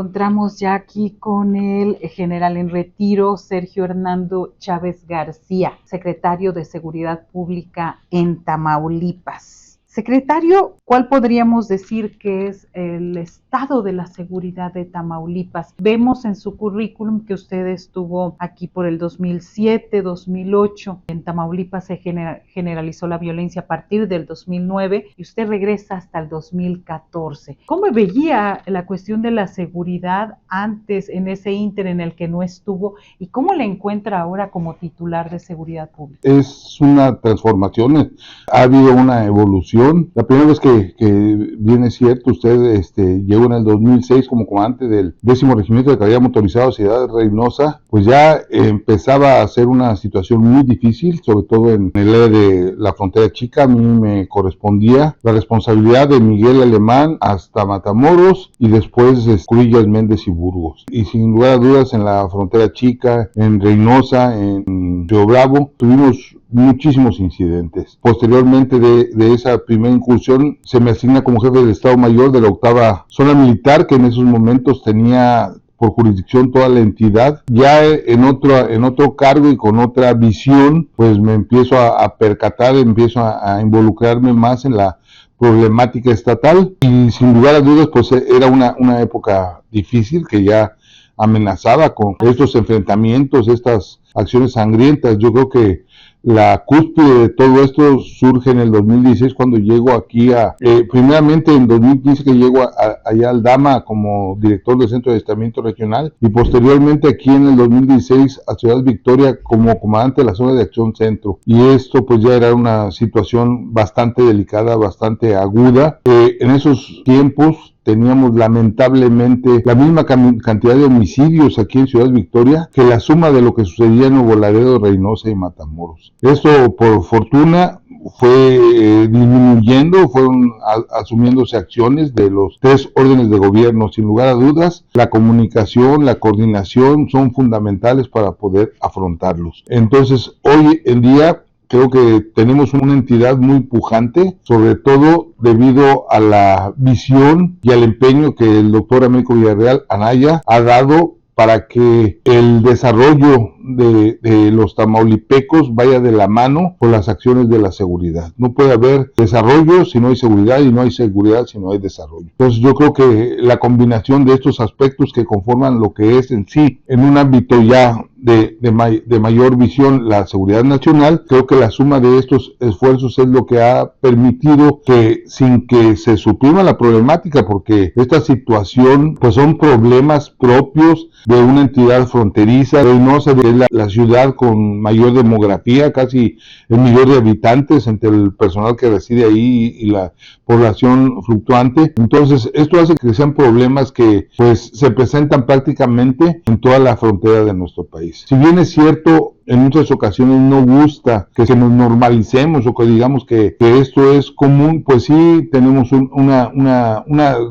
encontramos ya aquí con el general en retiro, Sergio Hernando Chávez García, secretario de Seguridad Pública en Tamaulipas. Secretario, ¿cuál podríamos decir que es el estado de la seguridad de Tamaulipas? Vemos en su currículum que usted estuvo aquí por el 2007, 2008. En Tamaulipas se generalizó la violencia a partir del 2009 y usted regresa hasta el 2014. ¿Cómo veía la cuestión de la seguridad antes, en ese ínter en el que no estuvo, y cómo la encuentra ahora como titular de Seguridad Pública? Es una transformación, ha habido una evolución. La primera vez que bien es cierto, usted llegó en el 2006 como comandante del 10º Regimiento de Caballería Motorizado Ciudad Reynosa, pues ya empezaba a ser una situación muy difícil, sobre todo en el área de la frontera chica. A mí me correspondía la responsabilidad de Miguel Alemán hasta Matamoros y después Cruillas, Méndez y Burgos. Y sin lugar a dudas en la frontera chica, en Reynosa, en Río Bravo, tuvimos muchísimos incidentes. Posteriormente de esa primera incursión se me asigna como jefe del Estado Mayor de la 8ª Zona Militar, que en esos momentos tenía por jurisdicción toda la entidad. Ya en otro cargo y con otra visión, pues me empiezo a percatar, empiezo a involucrarme más en la problemática estatal, y sin lugar a dudas pues era una época difícil que ya amenazaba con estos enfrentamientos, estas acciones sangrientas. Yo creo que la cúspide de todo esto surge en el 2016 cuando llego aquí primeramente en 2015 que llego allá al Dama como director del Centro de Adiestramiento Regional, y posteriormente aquí en el 2016 a Ciudad Victoria como comandante de la Zona de Acción Centro. Y esto pues ya era una situación bastante delicada, bastante aguda. En esos tiempos teníamos lamentablemente la misma cantidad de homicidios aquí en Ciudad Victoria que la suma de lo que sucedía en Nuevo Laredo, Reynosa y Matamoros. Esto por fortuna fue disminuyendo, fueron asumiéndose acciones de los 3 órdenes de gobierno. Sin lugar a dudas, la comunicación, la coordinación son fundamentales para poder afrontarlos. Entonces, hoy en día creo que tenemos una entidad muy pujante, sobre todo debido a la visión y al empeño que el doctor Américo Villarreal Anaya ha dado para que el desarrollo de los tamaulipecos vaya de la mano con las acciones de la seguridad. No puede haber desarrollo si no hay seguridad, y no hay seguridad si no hay desarrollo. Entonces yo creo que la combinación de estos aspectos que conforman lo que es en sí, en un ámbito ya de mayor visión, la seguridad nacional, creo que la suma de estos esfuerzos es lo que ha permitido que, sin que se suprima la problemática, porque esta situación pues son problemas propios de una entidad fronteriza. Reynosa es la ciudad con mayor demografía, casi 1.000.000 de habitantes entre el personal que reside ahí y la población fluctuante. Entonces esto hace que sean problemas que pues se presentan prácticamente en toda la frontera de nuestro país. Si bien es cierto, en muchas ocasiones no gusta que nos normalicemos o que digamos que esto es común, pues sí tenemos una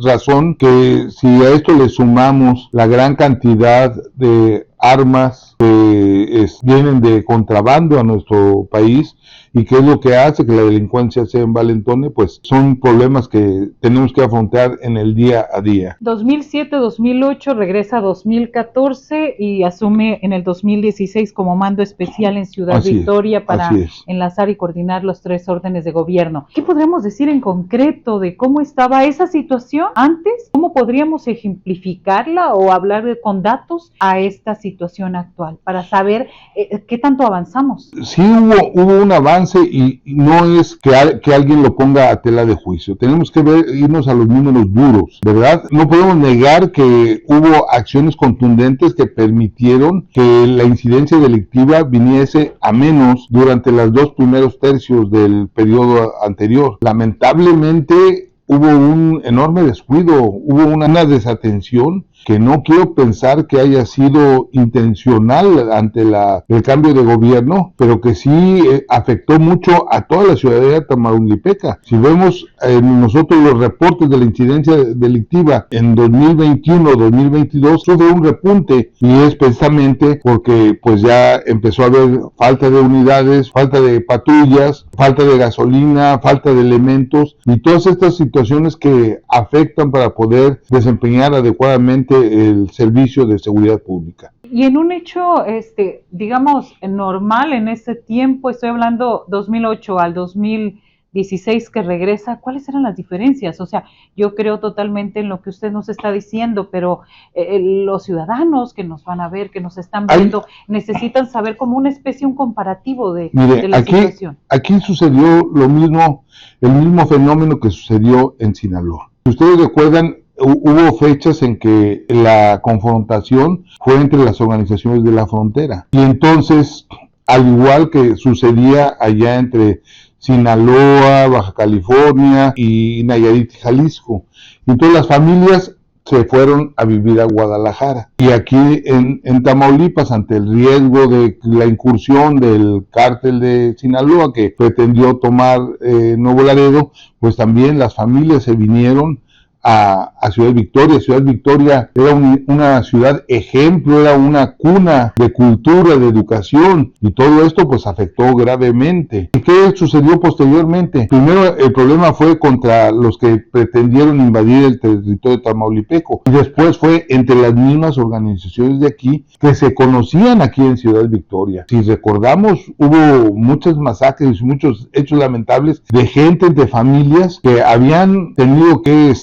razón, que si a esto le sumamos la gran cantidad de armas que vienen de contrabando a nuestro país, y que es lo que hace que la delincuencia se envalentone, pues son problemas que tenemos que afrontar en el día a día. 2007-2008, regresa a 2014 y asume en el 2016 como mando especial en Ciudad Victoria para enlazar y coordinar los 3 órdenes de gobierno. ¿Qué podríamos decir en concreto de cómo estaba esa situación antes? ¿Cómo podríamos ejemplificarla o hablar con datos a esta situación actual para saber qué tanto avanzamos? Sí hubo un avance, y no es que alguien lo ponga a tela de juicio. Tenemos que irnos a los números duros, ¿verdad? No podemos negar que hubo acciones contundentes que permitieron que la incidencia delictiva viniese a menos durante los 2 primeros tercios del periodo anterior. Lamentablemente hubo un enorme descuido, hubo una desatención que no quiero pensar que haya sido intencional ante el cambio de gobierno, pero que sí afectó mucho a toda la ciudadanía tamaulipeca. Si vemos nosotros los reportes de la incidencia delictiva en 2021-2022, sufre un repunte, y es precisamente porque pues ya empezó a haber falta de unidades, falta de patrullas, falta de gasolina, falta de elementos, y todas estas situaciones que afectan para poder desempeñar adecuadamente precisamente el servicio de seguridad pública. Y en un hecho, digamos, normal en ese tiempo, estoy hablando 2008 al 2016 que regresa, ¿cuáles eran las diferencias? O sea, yo creo totalmente en lo que usted nos está diciendo, pero los ciudadanos que nos van a ver, que nos están viendo, necesitan saber como una especie, un comparativo de la situación. Aquí sucedió lo mismo, el mismo fenómeno que sucedió en Sinaloa. Si ustedes recuerdan, hubo fechas en que la confrontación fue entre las organizaciones de la frontera. Y entonces, al igual que sucedía allá entre Sinaloa, Baja California y Nayarit, Jalisco, entonces las familias se fueron a vivir a Guadalajara. Y aquí en Tamaulipas, ante el riesgo de la incursión del cártel de Sinaloa que pretendió tomar Nuevo Laredo, pues también las familias se vinieron a Ciudad Victoria. Ciudad Victoria era una ciudad ejemplo, era una cuna de cultura, de educación, y todo esto pues afectó gravemente. ¿Y qué sucedió posteriormente? Primero el problema fue contra los que pretendieron invadir el territorio tamaulipeco, y después fue entre las mismas organizaciones de aquí que se conocían aquí en Ciudad Victoria. Si recordamos, hubo muchas masacres, muchos hechos lamentables de gente, de familias que habían tenido que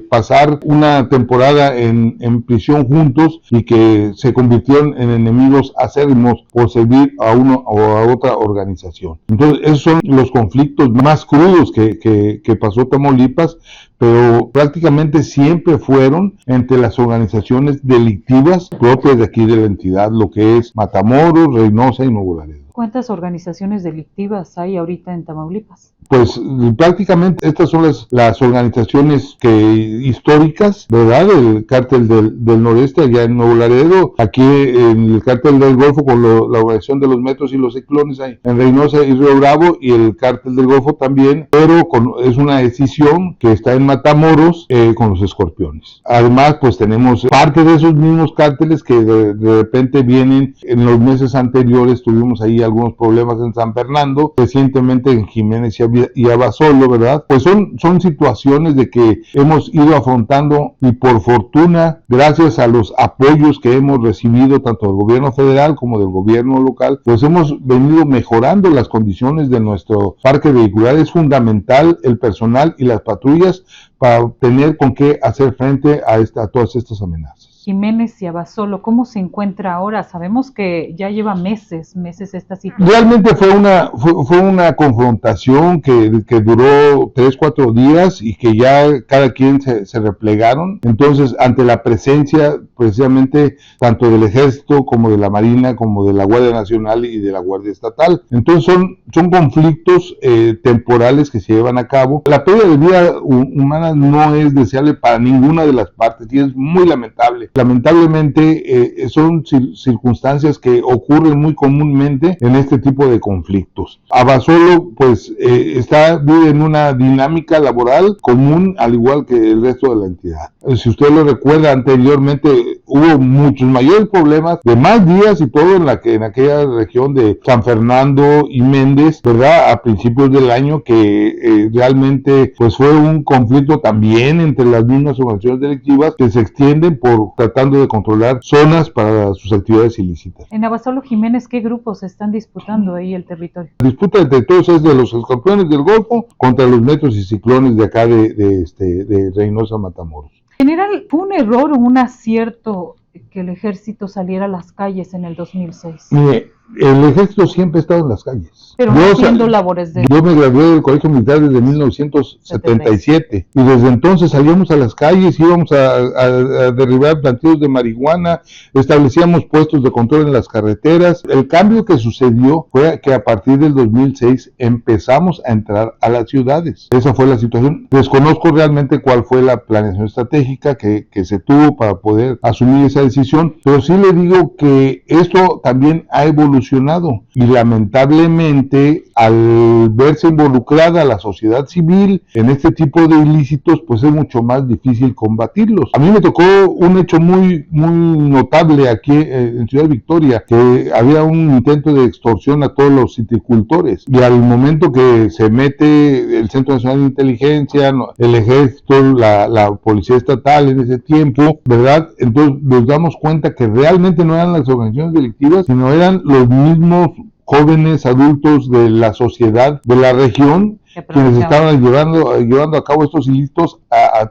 pasar una temporada en prisión juntos y que se convirtieron en enemigos acérrimos por servir a uno o a otra organización. Entonces esos son los conflictos más crudos que pasó Tamaulipas, pero prácticamente siempre fueron entre las organizaciones delictivas propias de aquí de la entidad, lo que es Matamoros, Reynosa y Nuevo Laredo. ¿Cuántas organizaciones delictivas hay ahorita en Tamaulipas? Pues prácticamente estas son las organizaciones históricas, ¿verdad? El cártel del noreste allá en Nuevo Laredo, aquí en el cártel del Golfo con la organización de los metros y los ciclones ahí en Reynosa y Río Bravo, y el cártel del Golfo también, pero es una decisión que está en Matamoros con los escorpiones. Además, pues tenemos parte de esos mismos cárteles que de repente vienen. En los meses anteriores tuvimos ahí algunos problemas en San Fernando, recientemente en Jiménez y Abasolo, ¿verdad? Pues son situaciones de que hemos ido afrontando, y por fortuna, gracias a los apoyos que hemos recibido tanto del gobierno federal como del gobierno local, pues hemos venido mejorando las condiciones de nuestro parque vehicular. Es fundamental el personal y las patrullas para tener con qué hacer frente a todas estas amenazas. Jiménez y Abasolo, ¿cómo se encuentra ahora? Sabemos que ya lleva meses esta situación. Realmente fue una confrontación que duró 3-4 días y que ya cada quien se replegaron. Entonces, ante la presencia precisamente tanto del Ejército como de la Marina, como de la Guardia Nacional y de la Guardia Estatal. Entonces son conflictos temporales que se llevan a cabo. La pérdida de vida humana no es deseable para ninguna de las partes y es muy lamentable. Lamentablemente son circunstancias que ocurren muy comúnmente en este tipo de conflictos. Abasolo pues vive en una dinámica laboral común al igual que el resto de la entidad. Si usted lo recuerda, anteriormente hubo muchos mayores problemas de más días y todo en aquella región de San Fernando y Méndez, ¿verdad? A principios del año, que realmente pues fue un conflicto también entre las mismas organizaciones delictivas que se extienden por tratando de controlar zonas para sus actividades ilícitas. En Abasolo, Jiménez, ¿qué grupos están disputando ahí el territorio? La disputa entre todos es de los escorpiones del Golfo contra los metros y ciclones de acá de Reynosa, Matamoros. General, ¿fue un error o un acierto que el ejército saliera a las calles en el 2006? Mire, el ejército siempre ha estado en las calles. Pero no haciendo labores de... Yo me gradué del Colegio Militar desde 1977 y desde entonces salíamos a las calles, íbamos a derribar plantíos de marihuana, establecíamos puestos de control en las carreteras. El cambio que sucedió fue que a partir del 2006 empezamos a entrar a las ciudades. Esa fue la situación. Desconozco realmente cuál fue la planeación estratégica que se tuvo para poder asumir esa decisión, pero sí le digo que esto también ha evolucionado evolucionado y lamentablemente al verse involucrada la sociedad civil en este tipo de ilícitos, pues es mucho más difícil combatirlos. A mí me tocó un hecho muy notable aquí en Ciudad Victoria, que había un intento de extorsión a todos los citricultores y al momento que se mete el Centro Nacional de Inteligencia, el Ejército, la Policía Estatal en ese tiempo, ¿verdad? Entonces nos damos cuenta que realmente no eran las organizaciones delictivas, sino eran los mismos jóvenes adultos de la sociedad de la región quienes estaban llevando a cabo estos ilícitos,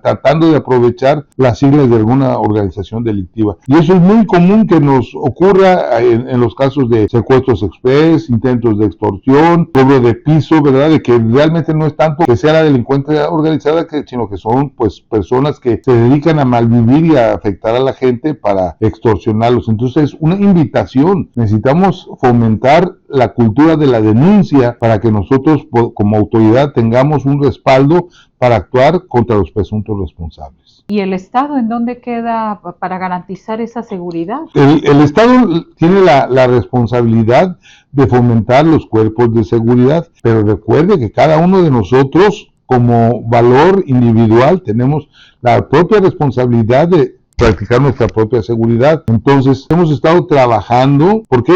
tratando de aprovechar las siglas de alguna organización delictiva. Y eso es muy común que nos ocurra en los casos de secuestros express, intentos de extorsión, cobro de piso, ¿verdad? De que realmente no es tanto que sea la delincuencia organizada, sino que son pues personas que se dedican a malvivir y a afectar a la gente para extorsionarlos. Entonces, una invitación, necesitamos fomentar la cultura de la denuncia para que nosotros como autoridad tengamos un respaldo para actuar contra los presuntos responsables. ¿Y el Estado en dónde queda para garantizar esa seguridad? El Estado tiene la responsabilidad de fomentar los cuerpos de seguridad, pero recuerde que cada uno de nosotros como valor individual tenemos la propia responsabilidad de practicar nuestra propia seguridad. Entonces hemos estado trabajando porque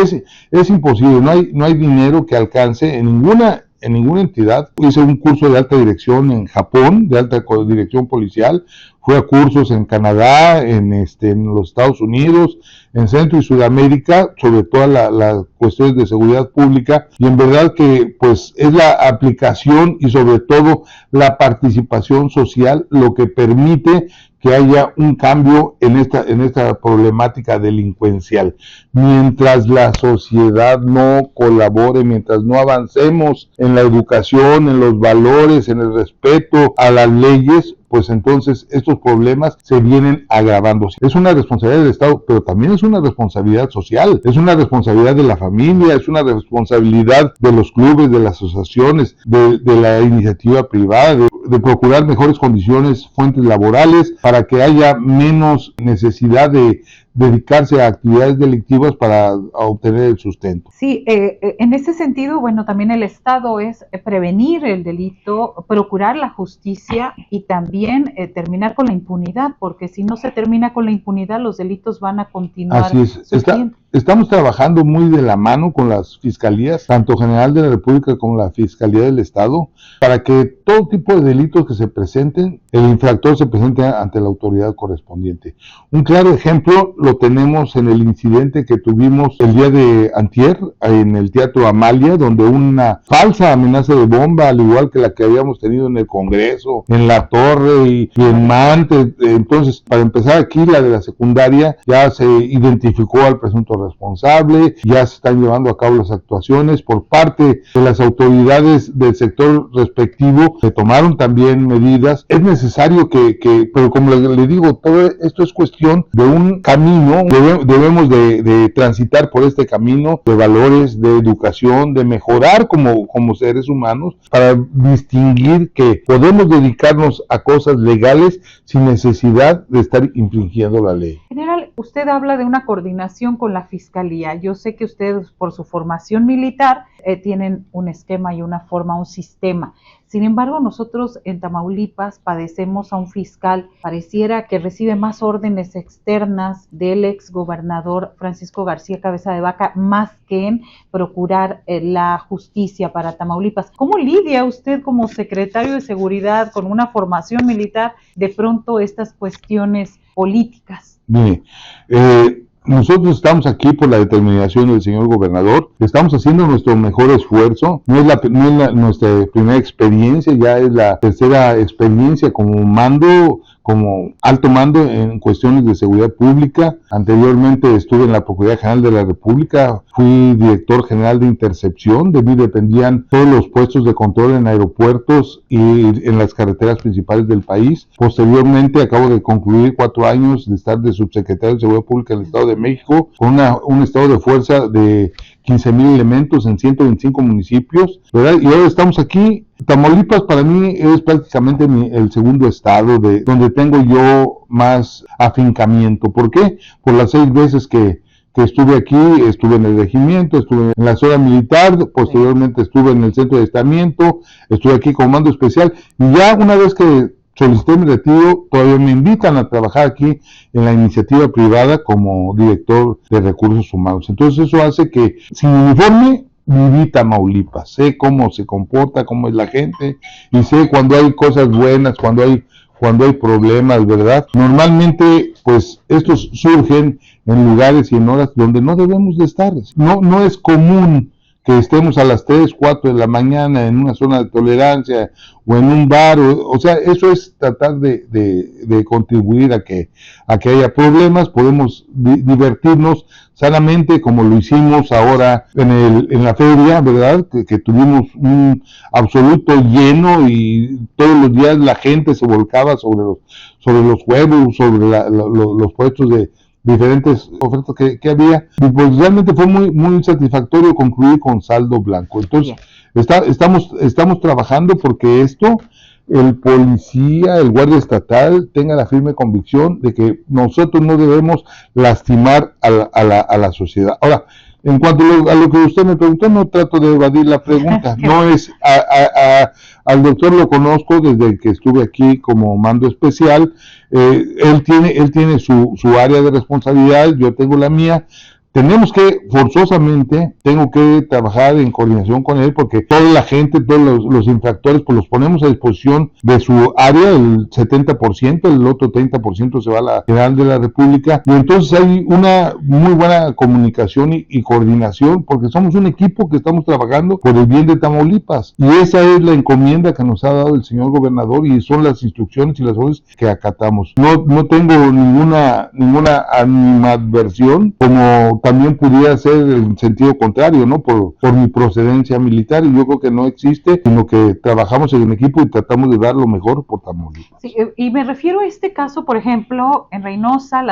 es imposible, no hay dinero que alcance en ninguna entidad. Hice un curso de alta dirección en Japón, de alta dirección policial, fui a cursos en Canadá, en los Estados Unidos, en Centro y Sudamérica, sobre todas las cuestiones de seguridad pública, y en verdad que pues es la aplicación y sobre todo la participación social lo que permite que haya un cambio en esta problemática delincuencial. Mientras la sociedad no colabore, mientras no avancemos en la educación, en los valores, en el respeto a las leyes, pues entonces estos problemas se vienen agravando. Es una responsabilidad del Estado, pero también es una responsabilidad social, es una responsabilidad de la familia, es una responsabilidad de los clubes, de las asociaciones, de la iniciativa privada, de procurar mejores condiciones, fuentes laborales, para que haya menos necesidad de dedicarse a actividades delictivas para obtener el sustento. Sí, en ese sentido, bueno, también el Estado es prevenir el delito, procurar la justicia y también terminar con la impunidad, porque si no se termina con la impunidad, los delitos van a continuar. Así es. Estamos trabajando muy de la mano con las fiscalías, tanto General de la República como la Fiscalía del Estado, para que todo tipo de delitos que se presenten, el infractor se presente ante la autoridad correspondiente. Un claro ejemplo lo tenemos en el incidente que tuvimos el día de antier en el Teatro Amalia, donde una falsa amenaza de bomba, al igual que la que habíamos tenido en el Congreso, en la Torre y en Mante. Entonces, para empezar aquí, la de la secundaria, ya se identificó al presunto responsable, ya se están llevando a cabo las actuaciones por parte de las autoridades del sector respectivo, se tomaron también medidas. Es necesario pero como le digo, todo esto es cuestión de un camino, debemos de transitar por este camino de valores, de educación, de mejorar como seres humanos, para distinguir que podemos dedicarnos a cosas legales sin necesidad de estar infringiendo la ley. General, usted habla de una coordinación con la Fiscalía. Yo sé que ustedes, por su formación militar, tienen un esquema y una forma, un sistema. Sin embargo, nosotros en Tamaulipas padecemos a un fiscal, pareciera que recibe más órdenes externas del exgobernador Francisco García Cabeza de Vaca, más que en procurar la justicia para Tamaulipas. ¿Cómo lidia usted como secretario de Seguridad con una formación militar de pronto estas cuestiones políticas? Mire, nosotros estamos aquí por la determinación del señor gobernador, estamos haciendo nuestro mejor esfuerzo, no es nuestra primera experiencia, ya es la tercera experiencia como alto mando en cuestiones de seguridad pública. Anteriormente estuve en la Procuraduría General de la República, fui director general de intercepción, de mí dependían todos los puestos de control en aeropuertos y en las carreteras principales del país. Posteriormente acabo de concluir 4 años de estar de subsecretario de Seguridad Pública en el Estado de México, con un estado de fuerza de 15,000 elementos en 125 municipios, ¿verdad? Y ahora estamos aquí. Tamaulipas para mí es prácticamente el segundo estado donde tengo yo más afincamiento. ¿Por qué? Por las 6 veces que que estuve aquí, estuve en el regimiento, estuve en la zona militar, posteriormente estuve en el centro de adiestramiento, estuve aquí como mando especial, y ya una vez que solicité mi retiro, todavía me invitan a trabajar aquí en la iniciativa privada como director de recursos humanos. Entonces eso hace que, sin uniforme, viví Tamaulipas, sé cómo se comporta, cómo es la gente, y sé cuando hay cosas buenas, cuando hay problemas, ¿verdad? Normalmente, pues, estos surgen en lugares y en horas donde no debemos de estar. No es común que estemos a las 3, 4 de la mañana en una zona de tolerancia o en un bar, o sea, eso es tratar de contribuir a que haya problemas. Podemos divertirnos sanamente como lo hicimos ahora en la feria, ¿verdad? Que tuvimos un absoluto lleno y todos los días la gente se volcaba sobre los juegos, sobre los puestos de diferentes ofertas que había, y pues realmente fue muy satisfactorio concluir con saldo blanco. Entonces, estamos trabajando porque el policía, el guardia estatal, tenga la firme convicción de que nosotros no debemos lastimar a la sociedad. Ahora, en cuanto a lo que usted me preguntó, no trato de evadir la pregunta. No es al doctor lo conozco desde que estuve aquí como mando especial. Él tiene su área de responsabilidad, yo tengo la mía. Tengo que trabajar en coordinación con él, porque toda la gente, todos los infractores, pues los ponemos a disposición de su área, el 70%, el otro 30% se va a la General de la República, y entonces hay una muy buena comunicación y coordinación, porque somos un equipo que estamos trabajando por el bien de Tamaulipas, y esa es la encomienda que nos ha dado el señor gobernador, y son las instrucciones y las órdenes que acatamos. No tengo ninguna animadversión, como también pudiera ser el sentido contrario, ¿no? Por mi procedencia militar, y yo creo que no existe, sino que trabajamos en equipo y tratamos de dar lo mejor por Tamaulipas. Sí, y me refiero a este caso, por ejemplo, en Reynosa,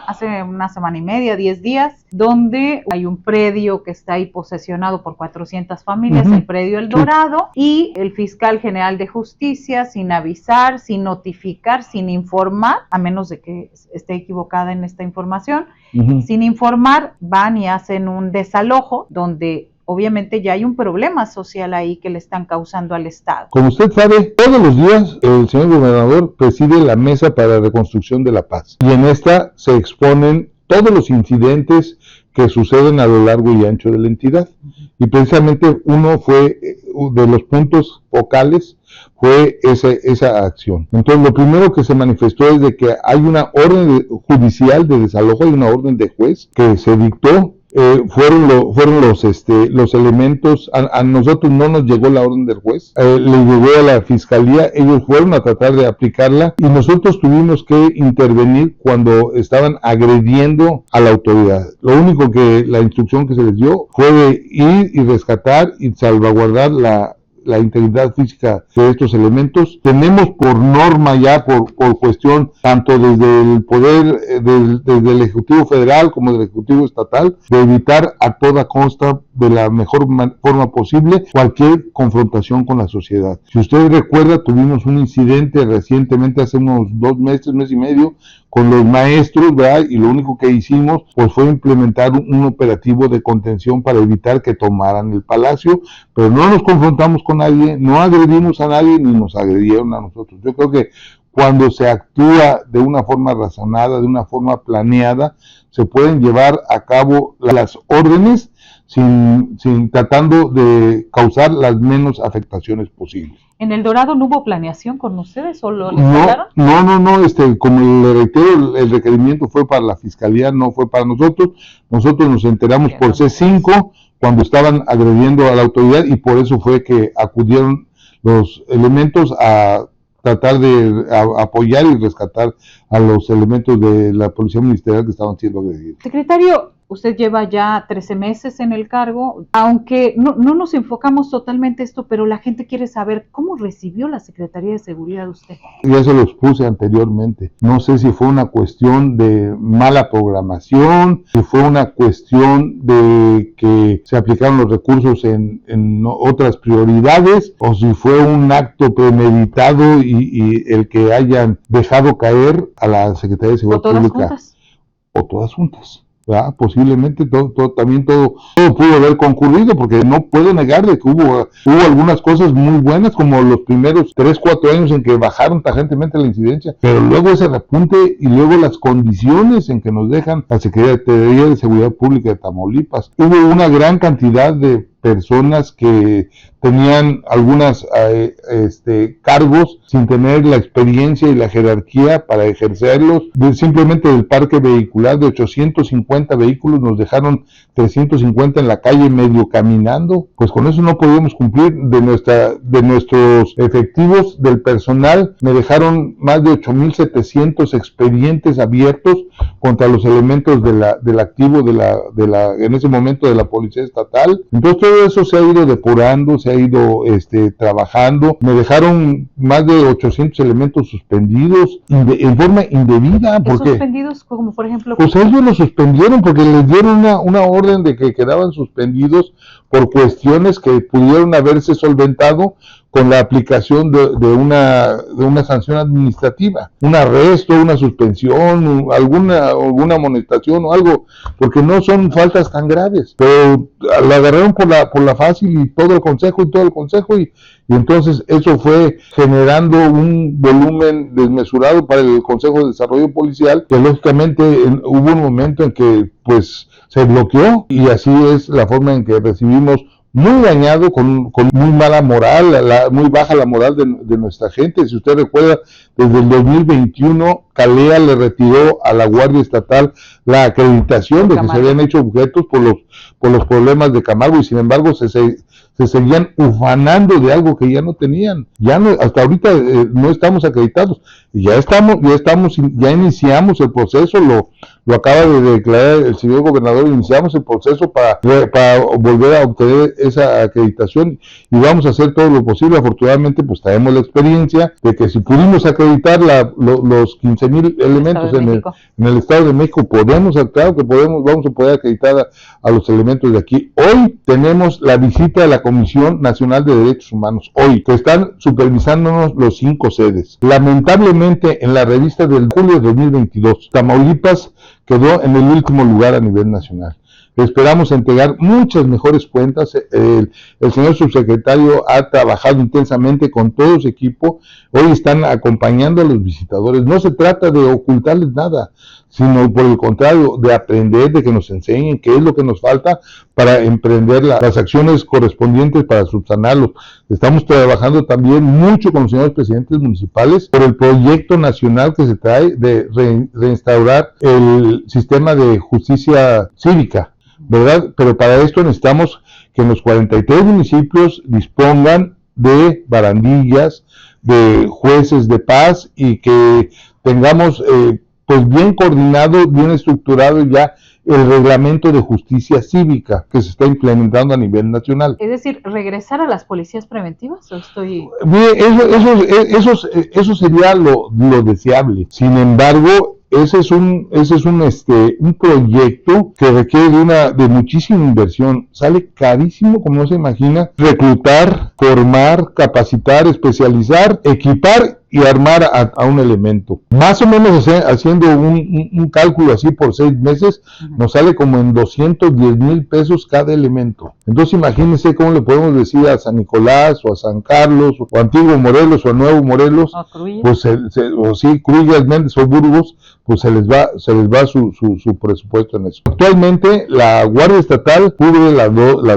hace una semana y media, 10 días, donde hay un predio que está ahí posesionado por 400 familias, el predio El Dorado, y el fiscal general de justicia, sin avisar, sin notificar, sin informar, a menos de que esté equivocada en esta información, sin informar, van y hacen un desalojo donde obviamente ya hay un problema social ahí que le están causando al Estado. Como usted sabe, todos los días el señor gobernador preside la Mesa para la Reconstrucción de la Paz, y en esta se exponen todos los incidentes que suceden a lo largo y ancho de la entidad, y precisamente uno fue de los puntos focales fue esa acción. Entonces, lo primero que se manifestó es de que hay una orden judicial de desalojo, hay una orden de juez que se dictó. Fueron los elementos, a nosotros no nos llegó la orden del juez, le llegó a la fiscalía, ellos fueron a tratar de aplicarla, y nosotros tuvimos que intervenir cuando estaban agrediendo a la autoridad. Lo único que la instrucción que se les dio fue de ir y rescatar y salvaguardar la integridad física de estos elementos. Tenemos por norma ya, por cuestión, tanto desde el poder, desde el Ejecutivo Federal como del Ejecutivo Estatal, de evitar a toda costa, de la mejor forma posible, cualquier confrontación con la sociedad. Si usted recuerda, tuvimos un incidente recientemente, hace unos 2 meses, mes y medio, con los maestros, ¿verdad? Y lo único que hicimos pues fue implementar un operativo de contención para evitar que tomaran el palacio, pero no nos confrontamos con nadie, no agredimos a nadie, ni nos agredieron a nosotros. Yo creo que cuando se actúa de una forma razonada, de una forma planeada, se pueden llevar a cabo las órdenes sin tratando de causar las menos afectaciones posibles. ¿En El Dorado no hubo planeación con ustedes o les hablaron? No, como le reitero, el requerimiento fue para la fiscalía, no fue para nosotros. Nosotros nos enteramos por C5 cuando estaban agrediendo a la autoridad, y por eso fue que acudieron los elementos a tratar de apoyar y rescatar a los elementos de la Policía Ministerial que estaban siendo agredidos. Secretario, usted lleva ya 13 meses en el cargo, aunque no nos enfocamos totalmente esto, pero la gente quiere saber cómo recibió la Secretaría de Seguridad usted. Ya se los puse anteriormente. No sé si fue una cuestión de mala programación, si fue una cuestión de que se aplicaron los recursos en otras prioridades, o si fue un acto premeditado y el que hayan dejado caer a la Secretaría de Seguridad Pública. ¿O todas juntas? O todas juntas. ¿verdad? Posiblemente también todo pudo haber concurrido, porque no puedo negar de que hubo algunas cosas muy buenas, como los primeros 3, 4 años en que bajaron tajantemente la incidencia, pero luego ese repunte y luego las condiciones en que nos dejan la Secretaría de Seguridad Pública de Tamaulipas. Hubo una gran cantidad de personas que tenían algunas cargos sin tener la experiencia y la jerarquía para ejercerlos. Simplemente del parque vehicular de 850 vehículos nos dejaron 350 en la calle medio caminando. Pues con eso no podíamos cumplir. De nuestros efectivos del personal me dejaron más de 8,700 expedientes abiertos contra los elementos del activo en ese momento de la Policía Estatal. Entonces todo eso se ha ido depurando, se ha ido trabajando. Me dejaron más de 800 elementos suspendidos en forma indebida. Porque, suspendidos como por ejemplo? Pues ellos los suspendieron porque les dieron una orden de que quedaban suspendidos por cuestiones que pudieron haberse solventado con la aplicación de una sanción administrativa, un arresto, una suspensión, alguna amonestación o algo, porque no son faltas tan graves, pero la agarraron por la fácil y todo el consejo y entonces eso fue generando un volumen desmesurado para el Consejo de Desarrollo Policial, que lógicamente hubo un momento en que pues se bloqueó, y así es la forma en que recibimos muy dañado, con muy mala moral, muy baja la moral de nuestra gente. Si usted recuerda, desde el 2021, Calea le retiró a la Guardia Estatal la acreditación de que se habían hecho objetos por los problemas de Camargo, y sin embargo se seguían ufanando de algo que ya no tenían. Hasta ahorita no estamos acreditados. Ya iniciamos el proceso, lo acaba de declarar el señor gobernador, iniciamos el proceso para volver a obtener esa acreditación, y vamos a hacer todo lo posible. Afortunadamente pues traemos la experiencia de que si pudimos acreditar los 15,000 elementos en el Estado de México, vamos a poder acreditar a los elementos de aquí. Hoy tenemos la visita de la Comisión Nacional de Derechos Humanos, que están supervisándonos los 5 sedes. Lamentablemente, en la revista del julio de 2022, Tamaulipas quedó en el último lugar a nivel nacional. Esperamos entregar muchas mejores cuentas. El señor subsecretario ha trabajado intensamente con todo su equipo. Hoy están acompañando a los visitadores. No se trata de ocultarles nada, sino por el contrario, de aprender, de que nos enseñen qué es lo que nos falta para emprender las acciones correspondientes para subsanarlo. Estamos trabajando también mucho con los señores presidentes municipales por el proyecto nacional que se trae de reinstaurar el sistema de justicia cívica, ¿verdad? Pero para esto necesitamos que en los 43 municipios dispongan de barandillas, de jueces de paz, y que tengamos pues bien coordinado, bien estructurado ya el reglamento de justicia cívica que se está implementando a nivel nacional. Es decir, ¿regresar a las policías preventivas? Eso sería lo deseable. Sin embargo, ese es un proyecto que requiere de muchísima inversión. Sale carísimo, como no se imagina, reclutar, formar, capacitar, especializar, equipar y armar a un elemento. Más o menos haciendo un cálculo así por 6 meses, nos sale como en 210,000 pesos cada elemento. Entonces imagínense cómo le podemos decir a San Nicolás, o a San Carlos, o a Antiguo Morelos, o a Nuevo Morelos, pues Cruillas, Méndez o Burgos, pues se les va su presupuesto en eso. Actualmente la Guardia Estatal cubre la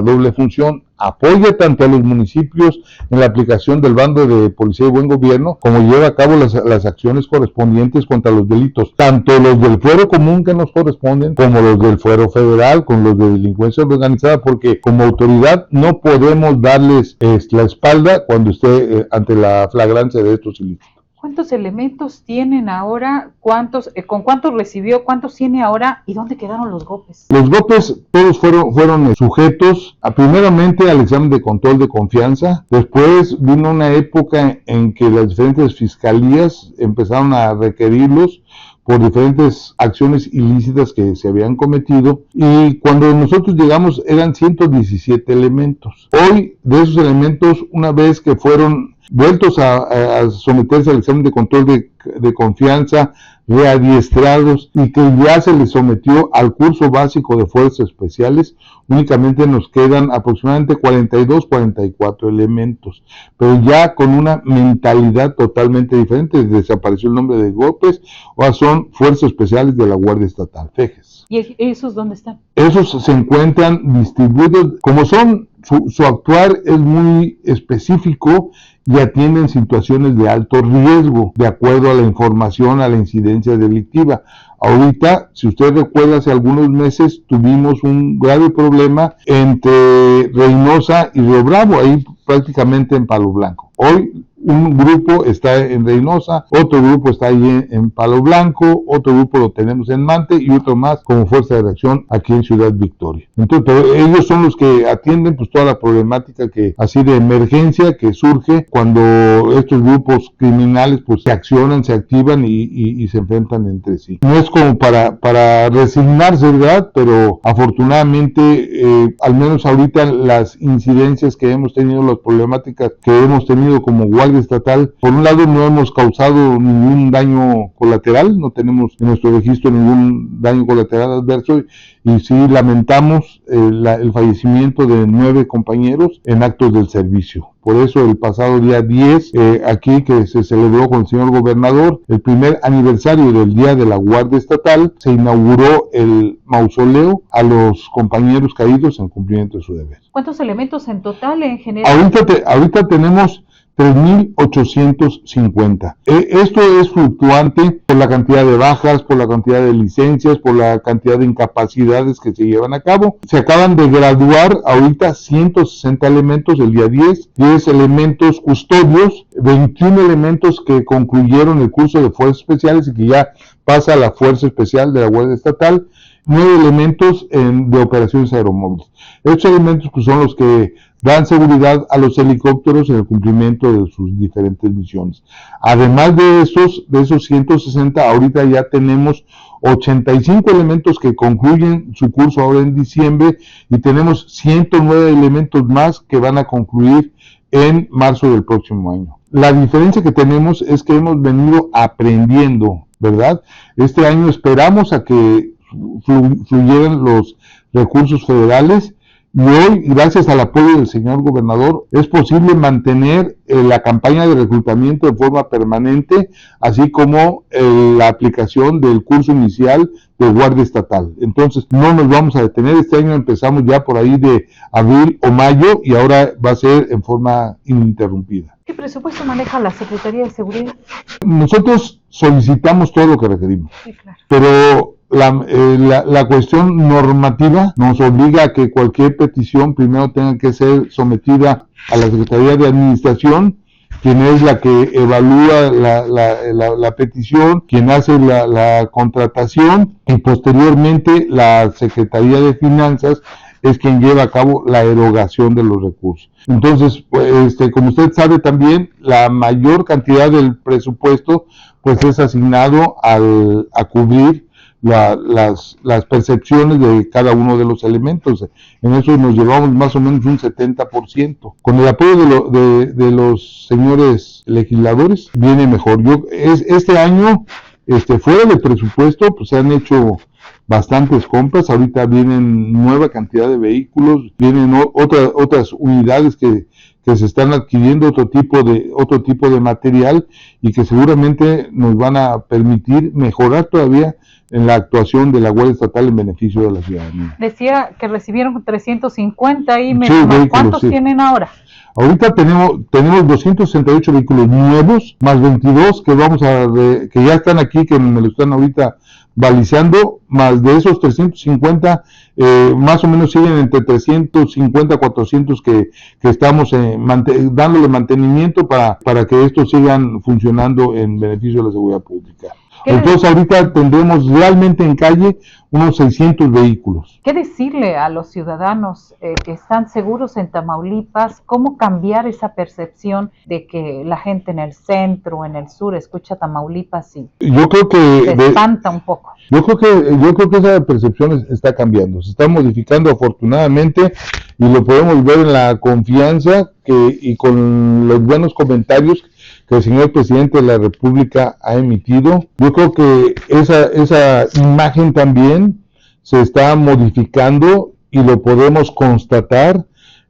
doble función. Apoya tanto a los municipios en la aplicación del bando de policía y buen gobierno, como lleva a cabo las acciones correspondientes contra los delitos, tanto los del fuero común que nos corresponden, como los del fuero federal, con los de delincuencia organizada, porque como autoridad no podemos darles la espalda cuando esté ante la flagrancia de estos ilícitos. ¿Cuántos elementos tienen ahora? ¿Con cuántos recibió? ¿Cuántos tiene ahora? ¿Y dónde quedaron los GOPES? Los GOPES todos fueron sujetos primeramente al examen de control de confianza. Después vino una época en que las diferentes fiscalías empezaron a requerirlos por diferentes acciones ilícitas que se habían cometido, y cuando nosotros llegamos eran 117 elementos. Hoy, de esos elementos, una vez que fueron vueltos a someterse al examen de control de confianza, readiestrados, y que ya se les sometió al curso básico de fuerzas especiales. Únicamente nos quedan aproximadamente 42, 44 elementos, pero ya con una mentalidad totalmente diferente. Desapareció el nombre de golpes, o son fuerzas especiales de la Guardia Estatal, FEJES. ¿Y esos dónde están? Esos se encuentran distribuidos, como son, su actuar es muy específico y atienden situaciones de alto riesgo, de acuerdo a la información, a la incidencia delictiva. Ahorita, si usted recuerda, hace algunos meses tuvimos un grave problema entre Reynosa y Río Bravo, ahí prácticamente en Palo Blanco. Hoy un grupo está en Reynosa, otro grupo está ahí en Palo Blanco, otro grupo lo tenemos en Mante y otro más como fuerza de reacción aquí en Ciudad Victoria. Entonces, pero ellos son los que atienden pues toda la problemática que así de emergencia que surge cuando estos grupos criminales pues se accionan, se activan y se enfrentan entre sí. No es como para resignarse, ¿verdad? Pero afortunadamente, al menos ahorita las incidencias que hemos tenido, las problemáticas que hemos tenido como Guardia Estatal, por un lado no hemos causado ningún daño colateral, no tenemos en nuestro registro ningún daño colateral adverso, y sí lamentamos el fallecimiento de 9 compañeros en actos del servicio. Por eso el pasado día 10, aquí que se celebró con el señor gobernador el primer aniversario del Día de la Guardia Estatal, se inauguró el mausoleo a los compañeros caídos en cumplimiento de su deber. ¿Cuántos elementos en total en general? Ahorita tenemos 3,850. Esto es fluctuante por la cantidad de bajas, por la cantidad de licencias, por la cantidad de incapacidades que se llevan a cabo. Se acaban de graduar ahorita 160 elementos el día 10 elementos custodios, 21 elementos que concluyeron el curso de fuerzas especiales y que ya pasa a la Fuerza Especial de la Guardia Estatal, 9 elementos de operaciones aeromóviles. Estos elementos pues, son los que dan seguridad a los helicópteros en el cumplimiento de sus diferentes misiones. Además de esos 160, ahorita ya tenemos 85 elementos que concluyen su curso ahora en diciembre, y tenemos 109 elementos más que van a concluir en marzo del próximo año. La diferencia que tenemos es que hemos venido aprendiendo, ¿verdad? Este año esperamos a que fluyeran los recursos federales, y hoy, gracias al apoyo del señor gobernador, es posible mantener la campaña de reclutamiento de forma permanente, así como la aplicación del curso inicial de Guardia Estatal. Entonces, no nos vamos a detener. Este año empezamos ya por ahí de abril o mayo, y ahora va a ser en forma ininterrumpida. ¿Qué presupuesto maneja la Secretaría de Seguridad? Nosotros solicitamos todo lo que requerimos, Sí, claro. pero la cuestión normativa nos obliga a que cualquier petición primero tenga que ser sometida a la Secretaría de Administración, quien es la que evalúa la petición, quien hace la contratación, y posteriormente la Secretaría de Finanzas es quien lleva a cabo la erogación de los recursos. Entonces, pues, como usted sabe también, la mayor cantidad del presupuesto pues es asignado a cubrir las percepciones de cada uno de los elementos. En eso nos llevamos más o menos un 70%. Con el apoyo de los señores legisladores viene mejor. Este año, fuera del presupuesto, pues se han hecho bastantes compras. Ahorita vienen nueva cantidad de vehículos, vienen otras unidades que se están adquiriendo, otro tipo de material, y que seguramente nos van a permitir mejorar todavía en la actuación de la Guardia Estatal en beneficio de la ciudadanía. Decía que recibieron 350 y Sí, vehículos, ¿cuántos sí tienen ahora? Ahorita tenemos 268 vehículos nuevos, más 22 que ya están aquí, que me lo están ahorita balizando, más de esos 350, más o menos siguen entre 350 a 400 que estamos dándole mantenimiento para que estos sigan funcionando en beneficio de la seguridad pública. Entonces ahorita tendremos realmente en calle unos 600 vehículos. ¿Qué decirle a los ciudadanos que están seguros en Tamaulipas? ¿Cómo cambiar esa percepción de que la gente en el centro, en el sur, escucha Tamaulipas y yo creo que se espanta un poco? Yo creo que esa percepción está cambiando, se está modificando afortunadamente y lo podemos ver en la confianza y con los buenos comentarios que el señor presidente de la República ha emitido. Yo creo que esa imagen también se está modificando y lo podemos constatar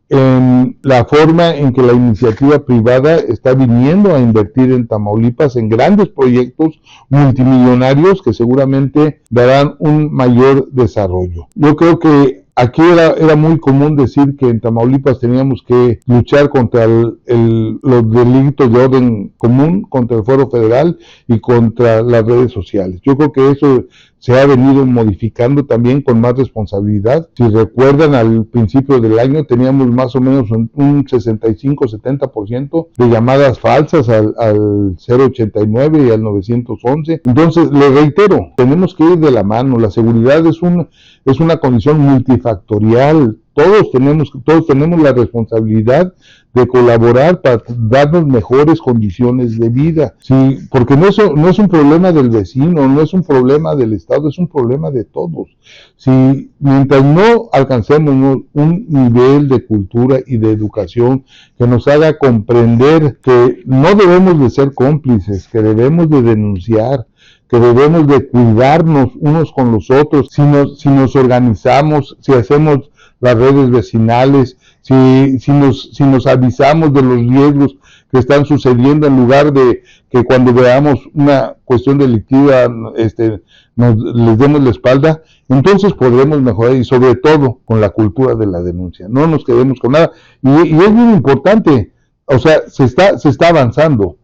en la forma en que la iniciativa privada está viniendo a invertir en Tamaulipas en grandes proyectos multimillonarios que seguramente darán un mayor desarrollo. Yo creo que aquí era muy común decir que en Tamaulipas teníamos que luchar contra los delitos de orden común, contra el Fuero Federal y contra las redes sociales. Yo creo que eso se ha venido modificando también con más responsabilidad. Si recuerdan, al principio del año teníamos más o menos un 65-70% de llamadas falsas al 089 y al 911. Entonces, le reitero, tenemos que ir de la mano. La seguridad es una condición multifactorial. Todos tenemos la responsabilidad de colaborar para darnos mejores condiciones de vida. Sí, porque no es un problema del vecino, no es un problema del Estado, es un problema de todos. Si mientras no alcancemos un nivel de cultura y de educación que nos haga comprender que no debemos de ser cómplices, que debemos de denunciar, que debemos de cuidarnos unos con los otros, si nos organizamos, si hacemos las redes vecinales, si nos avisamos de los riesgos que están sucediendo, en lugar de que cuando veamos una cuestión delictiva les demos la espalda, entonces podremos mejorar, y sobre todo con la cultura de la denuncia. No nos quedemos con nada. Y es muy importante, o sea, se está avanzando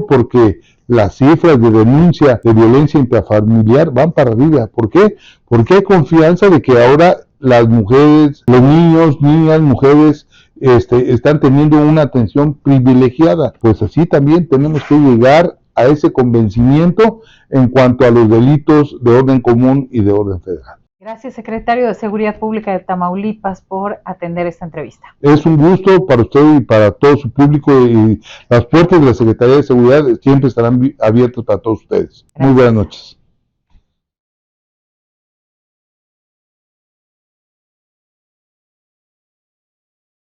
porque las cifras de denuncia de violencia intrafamiliar van para arriba. ¿Por qué? Porque hay confianza de que ahora las mujeres, los niños, niñas, mujeres, están teniendo una atención privilegiada. Pues así también tenemos que llegar a ese convencimiento en cuanto a los delitos de orden común y de orden federal. Gracias, secretario de Seguridad Pública de Tamaulipas, por atender esta entrevista. Es un gusto para usted y para todo su público, y las puertas de la Secretaría de Seguridad siempre estarán abiertas para todos ustedes. Gracias. Muy buenas noches.